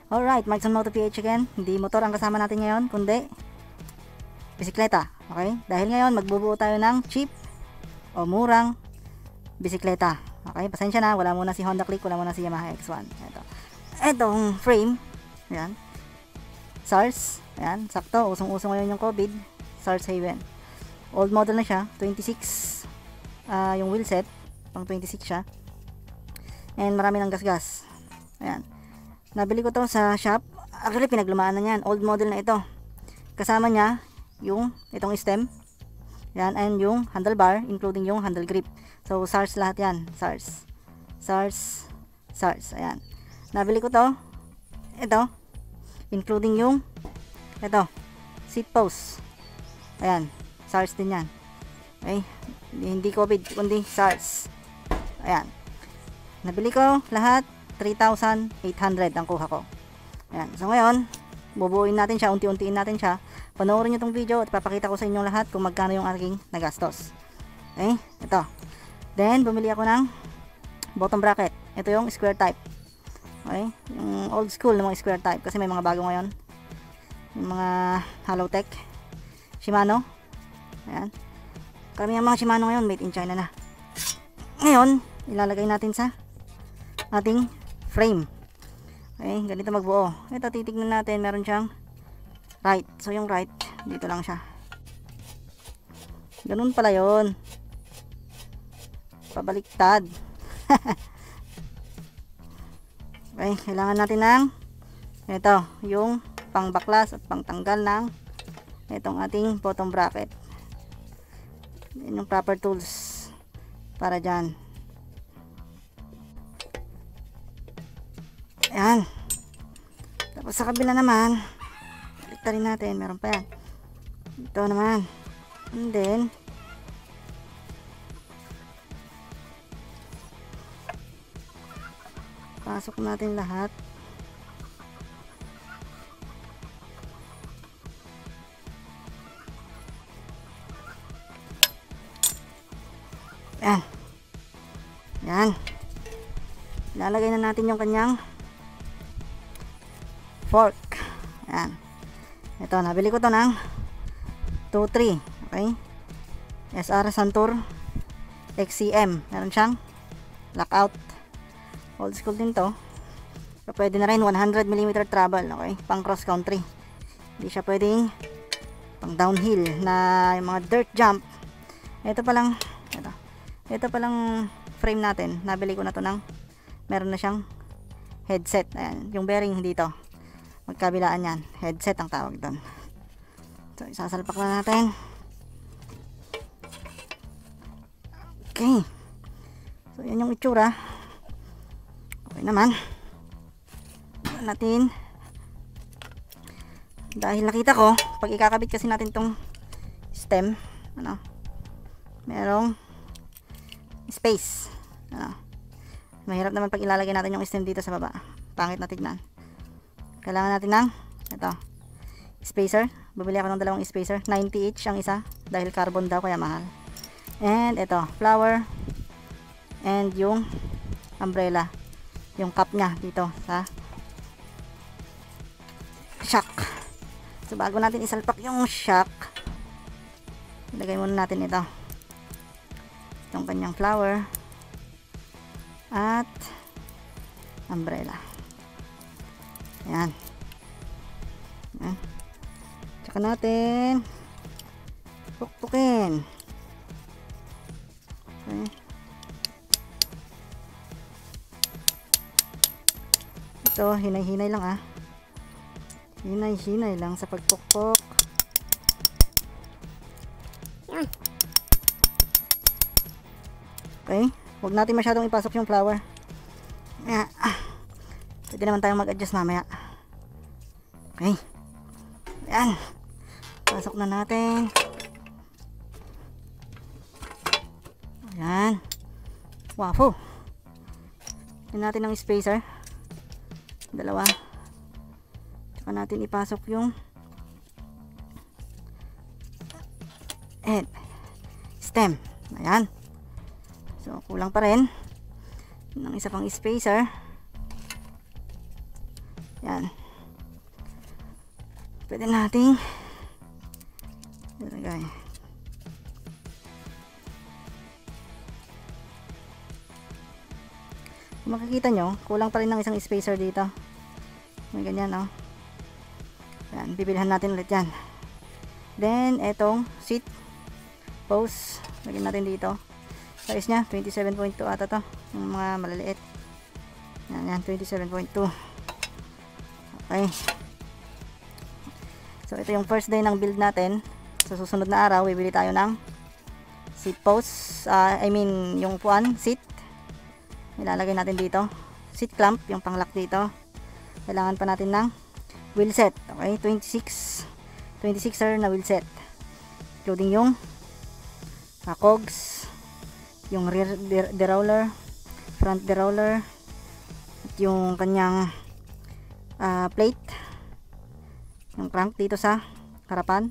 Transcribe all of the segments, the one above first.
Alright, Markson Moto PH again. Hindi motor ang kasama natin ngayon, kundi bisikleta. Okay? Dahil ngayon magbubuo tayo ng cheap o murang bisikleta. Okay? Pasensya na, wala muna si Honda Click, wala muna si Yamaha X1. Itong frame, yan. SARS, yan, sakto, usong-usong ngayon yung COVID. SARS Haven. Old model na siya, 26 yung wheelset, pang 26 siya. And marami ng gasgas. Ayan. Nabili ko to sa shop. Actually, pinaglumaan na yan. Old model na ito. Kasama niya yung itong stem. Yan. And yung handlebar, including yung handle grip. So, SARS lahat yan. SARS. SARS. SARS. Ayan. Nabili ko to. Ito. Including yung ito. Seat post. Ayan. SARS din yan. Okay. Hindi COVID, kundi SARS. Ayan. Nabili ko lahat. 3,800 ang kuha ko. Ayan. So ngayon, bubuuin natin siya, unti-untiin natin siya. Panoorin nyo itong video at papakita ko sa inyong lahat kung magkano yung aking nagastos. Okay? Ito. Then, bumili ako ng bottom bracket. Ito yung square type. Okay? Yung old school na mga square type. Kasi may mga bago ngayon. Yung mga Halotech. Shimano. Ayan. Karamihan mga Shimano ngayon, made in China na. Ngayon, ilalagay natin sa ating frame. Okay, ganito magbuo. Ito, titignan natin, meron siyang right. So yung right, dito lang siya. Ganun pala yun. Pabaliktad. Okay, kailangan natin ng ito, yung pangbaklas at pangtanggal ng itong ating bottom bracket. Yan yung proper tools para dyan. Ayan. Tapos sa kabila naman, baliktarin natin, meron pa yan. Ito naman. And then, pasok natin lahat. Ayan. Ayan. Lalagay na natin yung kanyang fork. Ayan. Ito, nabili ko to ng 2.3. Okay. SR Santur XCM. Meron siyang lockout. Old school din to. So, pwede na rin 100mm travel. Okay. Pang cross country. Hindi siya pwedeng pang downhill na yung mga dirt jump. Ito palang frame natin. Nabili ko na to ng meron na siyang headset. Ayan. Yung bearing dito. Magkabilaan yan. Headset ang tawag doon. So, isasalpak na natin. Okay. So, yan yung itsura. Okay naman. Natin. Dahil nakita ko, pag ikakabit kasi natin tong stem, ano, merong space. Ano, mahirap naman pag ilalagay natin yung stem dito sa baba. Pangit na tignan. Kailangan natin ng ito, spacer. Bumili ako ng dalawang spacer, 90 each ang isa dahil carbon daw kaya mahal. And ito, flower. And yung umbrella, yung cup nya dito sa shock. So bago natin isalpak yung shock, ilagay muna natin ito, itong kanyang flower at umbrella. Ayan. Tsaka natin pukpukin. Okay. Ito, hinay-hinay lang ah. Hinay-hinay lang sa pagpukpok. Okay. Huwag natin masyadong ipasok yung flower. Ayan. Pwede naman tayong mag-adjust mamaya. Okay. Ayan. Pasok na natin. Ayan. Wow. Tignan natin ng spacer. Dalawa. Tsaka natin ipasok yung head. Stem. Ayan. So, kulang pa rin ng isa pang spacer. Yan. Pwede nating ilagay. Kung makikita nyo, kulang pa rin ng isang spacer dito. May ganyan, oh. Yan, bibilihan natin ulit yan. Then, etong seat post, lagyan natin dito. Size nya 27.2 ata to, yung mga maliliit. Yan, 27.2. Okay. So, ito yung first day ng build natin. Sa susunod na araw, bibili tayo ng seat post. Yung puan, seat. Ilalagay natin dito. Seat clamp, yung pang-lock dito. Kailangan pa natin ng wheel set. Okay, 26er na wheel set. Including yung cogs, yung rear derailleur, front derailleur, at yung kanyang plate, yung crank dito sa harapan,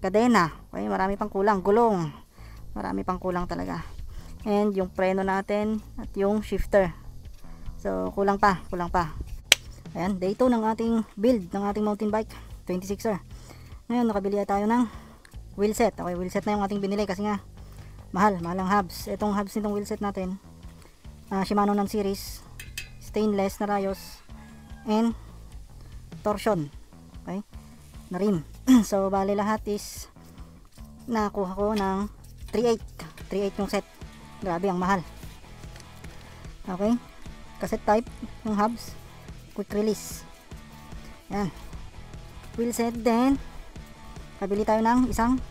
kadena. Okay, marami pang kulang. Gulong, marami pang kulang talaga. And yung preno natin at yung shifter. So kulang pa. Ayan, day 2 ng ating build ng ating mountain bike 26er. Ngayon nakabili tayo ng wheel set. Okay, wheel set na yung ating binili kasi nga mahal ang hubs. Itong hubs nitong wheel set natin, Shimano ng series, stainless na rayos and torsion. Okay, na rim. So bali lahat is nakuha ko ng 3.8 yung set. Grabe, ang mahal. Okay, cassette type yung hubs, quick release. Yan, wheel set. Then kabili tayo ng isang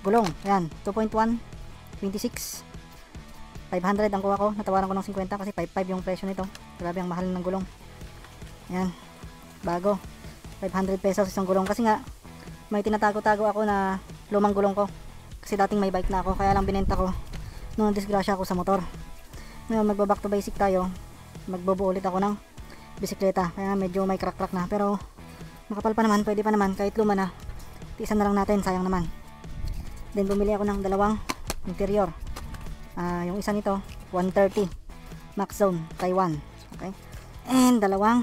gulong. Yan, 2.1 26 500 ang kuha ko. Natawaran ko ng 50 kasi 5.5 yung presyo nito. Grabe, ang mahal ng gulong. Yan, bago 500 pesos isang gulong. Kasi nga may tinatago-tago ako na lumang gulong ko. Kasi dating may bike na ako, kaya lang binenta ko nung disgrasya ako sa motor. Ngayon magba-back to basic tayo. Magbubuo ulit ako ng bisikleta. Kaya medyo may crack na, pero makapal pa naman, pwede pa naman kahit luma na. Tiisan na lang natin, sayang naman. Then bumili ako ng dalawang interior. Yung isa nito 130 Max Zone Taiwan. Okay, and dalawang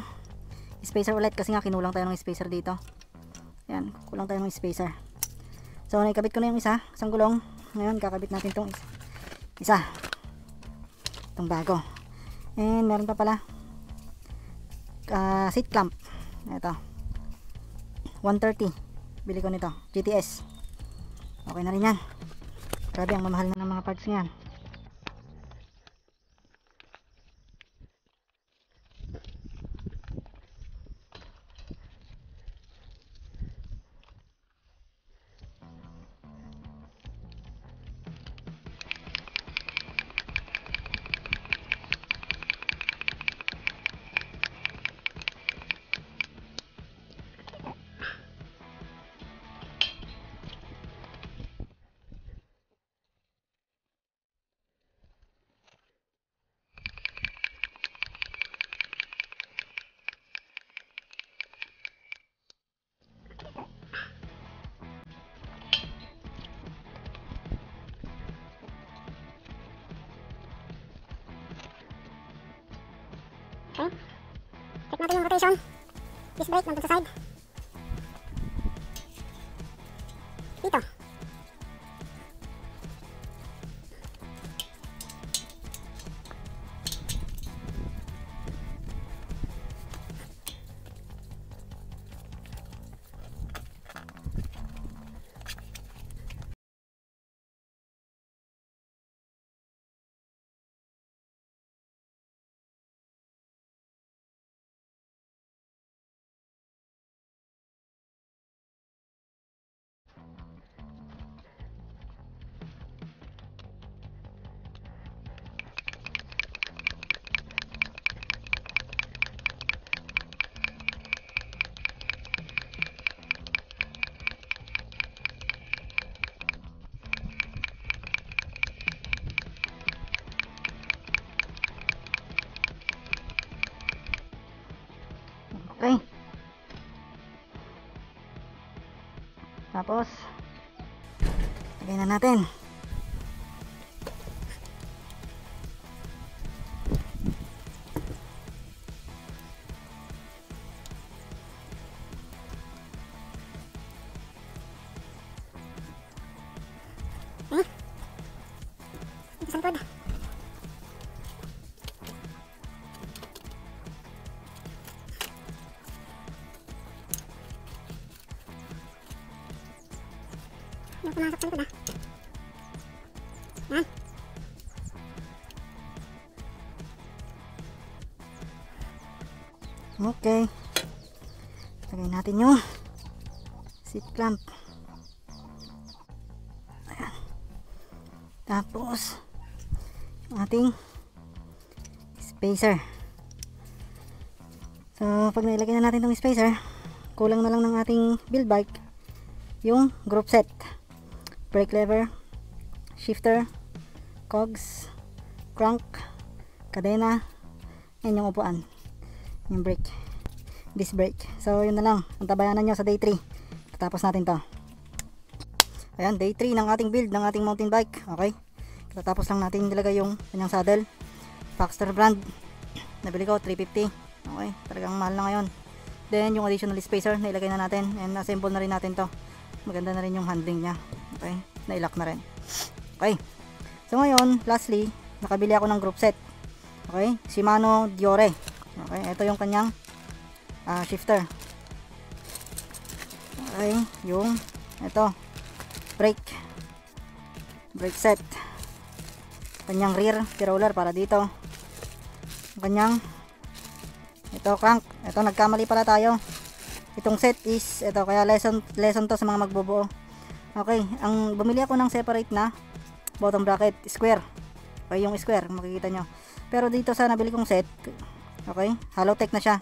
spacer ulit kasi nga kinulang tayo ng spacer dito. Yan, kulang tayo ng spacer. So naikabit ko na yung isang gulong. Ngayon kakabit natin itong isa, itong bago. And meron pa pala seat clamp. Ito 130, bili ko nito, GTS. Okay na rin yan. Grabe, ang mamahal na ng mga parts niyan. Okay, check natin yung rotation. Disc brake nandun sa side. Dito. Okay. Tapos lagay na natin. lingkod. Yung pumasok sa likod Yan. Okay. Lagay natin yung seat clamp. Ayan. Tapos yung ating spacer. So pag nailagay na natin itong spacer, kulang na lang ng ating build bike yung group set, brake lever, shifter, cogs, crank, kadena, and yung upuan, yung brake, disc brake. So yun na lang ang tabayanan nyo sa day 3. Tatapos natin to. Ayan, day 3 ng ating build ng ating mountain bike. Okay, tatapos lang natin nilagay yung kanyang saddle, Foxter brand, nabili ko 350. Okay, talagang mahal na ngayon. Then yung additional spacer nailagay na natin, and assemble na rin natin to. Maganda na rin yung handling nya. Okay, nailock na rin. Okay, so ngayon lastly nakabili ako ng group set. Okay, Shimano Diore. Okay, ito yung kanyang shifter. Okay, yung ito brake set, kanyang rear roller para dito, kanyang ito crank. Ito nagkamali pala tayo, itong set is ito, kaya lesson to sa mga magbubuo. Okay, ang bumili ako ng separate na bottom bracket square. Okay, yung square makikita nyo, pero dito sa nabili kong set, okay, hollow tech na siya,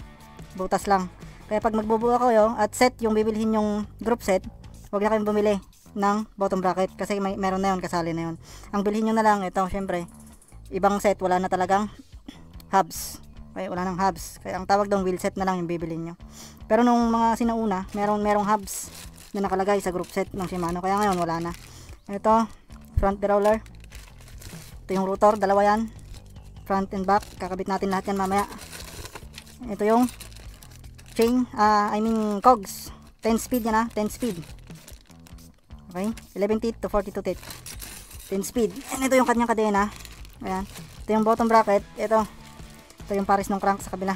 butas lang. Kaya pag magbubuo kayo at set yung bibilhin yung group set, huwag na kayong bumili ng bottom bracket kasi meron na yun, kasali na yun. Ang bilhin nyo na lang ito, syempre ibang set, wala na talagang hubs. Okay, wala nang hubs, kaya ang tawag doon wheel set na lang yung bibilhin nyo. Pero nung mga sinauna, merong hubs na nakalagay sa group set ng Shimano, kaya ngayon wala na. Ito front derailleur, ito yung rotor, dalawa yan, front and back, kakabit natin lahat yan mamaya. Ito yung chain, cogs, 10 speed yan 10 speed. Okay, 11 teeth to 42 teeth, 10 speed. And ito yung kanyang kadena. Ayan, ito yung bottom bracket. Ito yung pares ng crank sa kabila.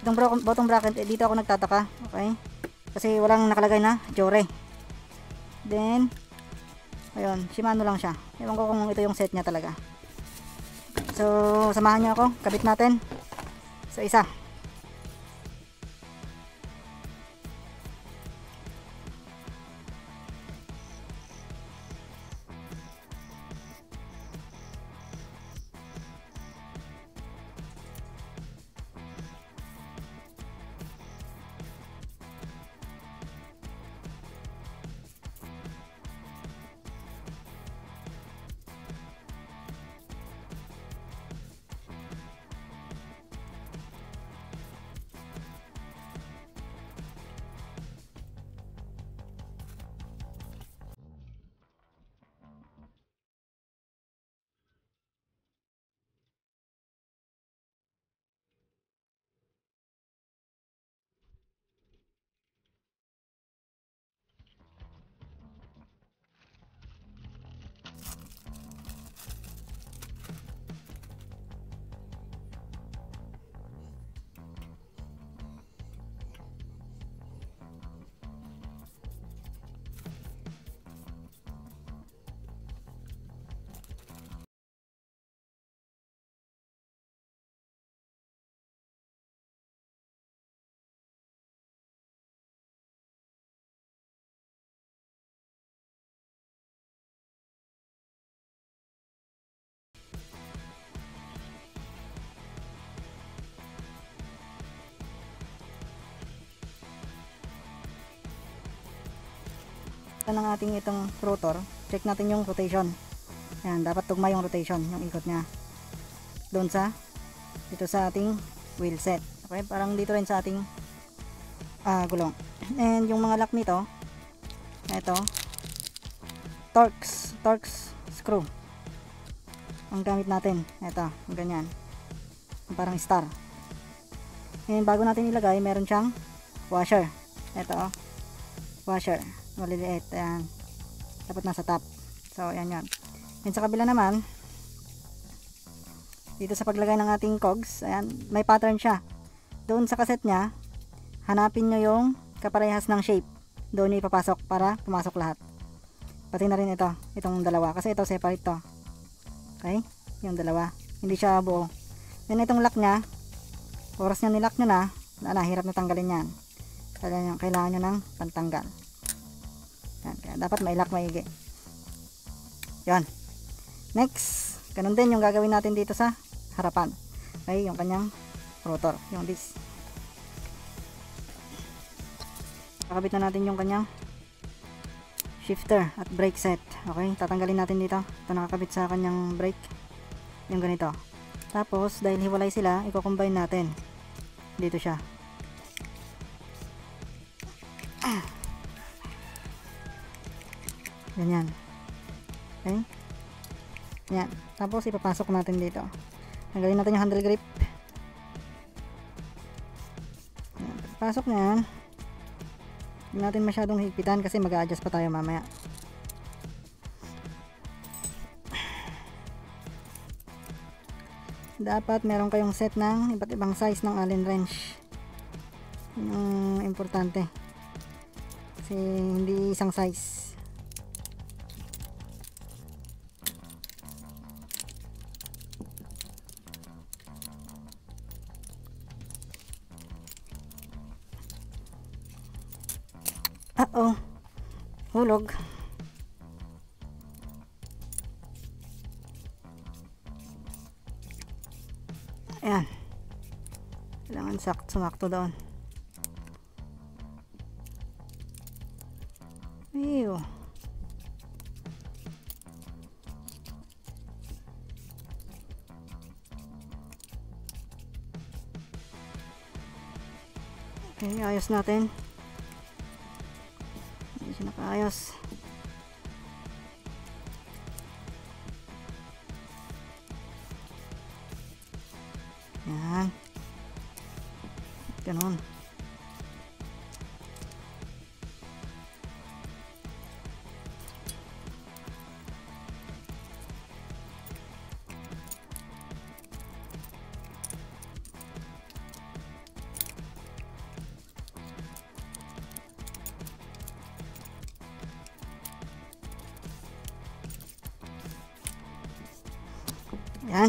Itong bottom bracket, dito ako nagtataka. Okay, kasi walang nakalagay na Diore. Then ayun, Shimano lang siya. Ewan ko kung ito yung set niya talaga. So samahan niyo ako, kabit natin sa isa. Ng ating itong rotor, check natin yung rotation. Yan, dapat tugma yung rotation, yung ikot nya doon sa dito sa ating wheel set. Okay, parang dito rin sa ating gulong. And yung mga lock nito, ito Torx screw ang gamit natin. Ito, ganyan, parang star. And bago natin ilagay, meron siyang washer. Ito washer, maliliit. Ayan, dapat nasa top. So ayan yan. And sa kabila naman, dito sa paglagay ng ating cogs, ayan, may pattern siya. Doon sa cassette niya, hanapin nyo yung kaparehas ng shape. Doon nyo ipapasok para pumasok lahat. Pati na rin ito, itong dalawa. Kasi ito separate to. Okay? Yung dalawa. Hindi siya buo. Then itong lock niya, oras nyo nilock nyo na, hirap na tanggalin yan. Kailangan nyo ng pantanggal. Yan, kaya dapat mailock maigi. Yan. Next, ganun din yung gagawin natin dito sa harapan. Okay, yung kanyang rotor, yung disc. Kakabit na natin yung kanyang shifter at brake set. Okay, tatanggalin natin dito. Ito nakakabit sa kanyang brake. Yung ganito. Tapos, dahil hiwalay sila, i-combine natin. Dito siya. Ganyan. Okay. Yan. Tapos, ipapasok natin dito. Tanggalin natin yung handle grip. Yan. Pasok na yan. Hindi natin masyadong higpitan kasi mag-a-adjust pa tayo mamaya. Dapat meron kayong set ng iba't ibang size ng Allen wrench. Yung importante. Kasi hindi isang size. Uh-oh. Hulog. Ayan. Kailangan sumakto doon. Ew. Okay, ayos natin. Hindi siya nakaayos. Yan. Ganon. Yan.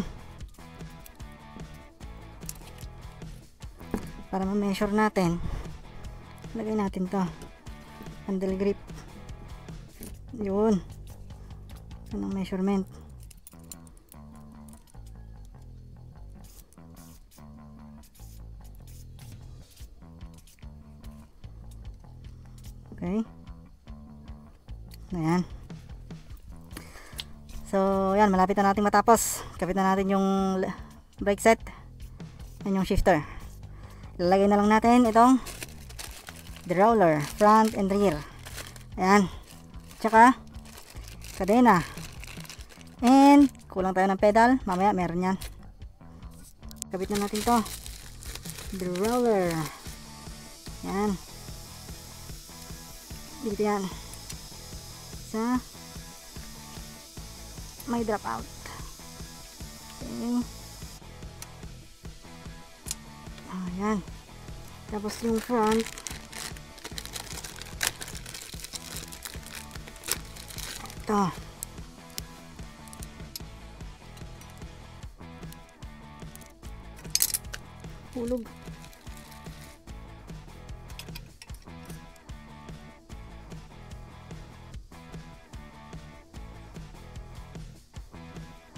Para ma-measure natin, lagay natin to handle grip. Yun, anong measurement. Okay, ayan. So yan, malapit na natin matapos. Kapit na natin yung brake set and yung shifter. Ilalagay na lang natin itong derailleur, front and rear. Ayan. Tsaka kadena. And kulang tayo ng pedal. Mamaya meron yan. Kabit na natin to. Derailleur. Ayan. Dito yan. Sa may drop out. Okay. Ayan. Tapos yung front, ito. Hulog.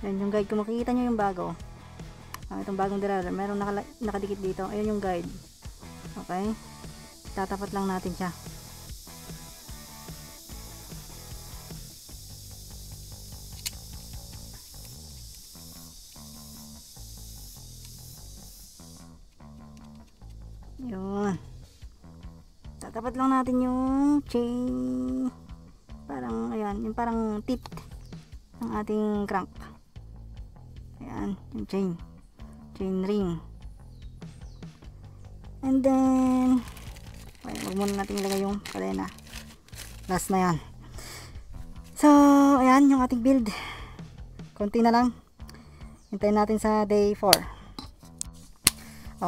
Yan yung guide. Kung makikita nyo yung bago, itong bagong derailleur, meron nakadikit dito. Ayun yung guide. Okay, tatapat lang natin siya. Yun, tatapat lang natin yung chain, parang ayan, yung parang tip ng ating crank. Ayan, yung chain ring. And then wag muna natin ilagay yung kadena. Last na yan. So ayan yung ating build. Konti na lang. Hintayin natin sa day 4.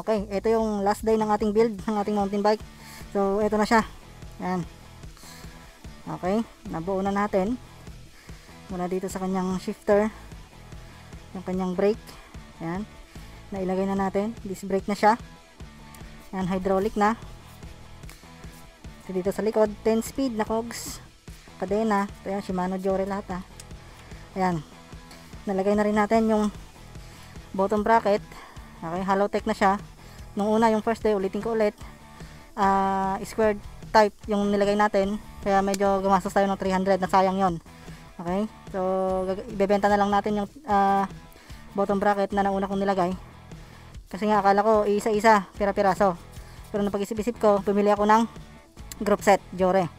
Okay, ito yung last day ng ating build ng ating mountain bike. So ito na siya. Yan. Okay, nabuo na natin. Mula dito sa kanyang shifter, yung kanyang brake. Yan. Nailagay na natin. Disc brake na siya. Yan, hydraulic na. Dito sa likod, 10 speed na cogs. Kadena. Ito yan, Shimano Jore lahat. Ayan. Nalagay na rin natin yung bottom bracket. Okay, Halotech na siya. Nung una, yung first day, ulitin ko ulit. Squared type yung nilagay natin. Kaya medyo gumastos tayo ng 300. Nasayang yon. Okay. So, ibebenta na lang natin yung bottom bracket na nauna kong nilagay. Kasi nga, akala ko isa-isa, pira-piraso. Pero nung pag-isip-isip ko, pumili ako ng group set, Jore.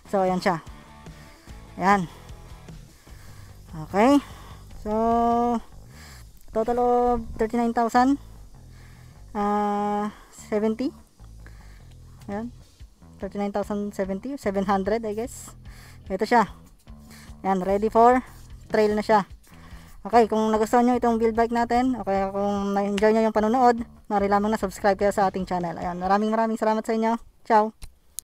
So, ayan siya. Ayan. Okay. So, total of 39,070. Ayan. 39,070. 700, I guess. Ito siya. Ayan, ready for trail na siya. Okay, kung nagustuhan nyo itong build bike natin, okay, kung na-enjoy nyo yung panonood, mari lamang na subscribe kayo sa ating channel. Ayan, maraming salamat sa inyo. Ciao!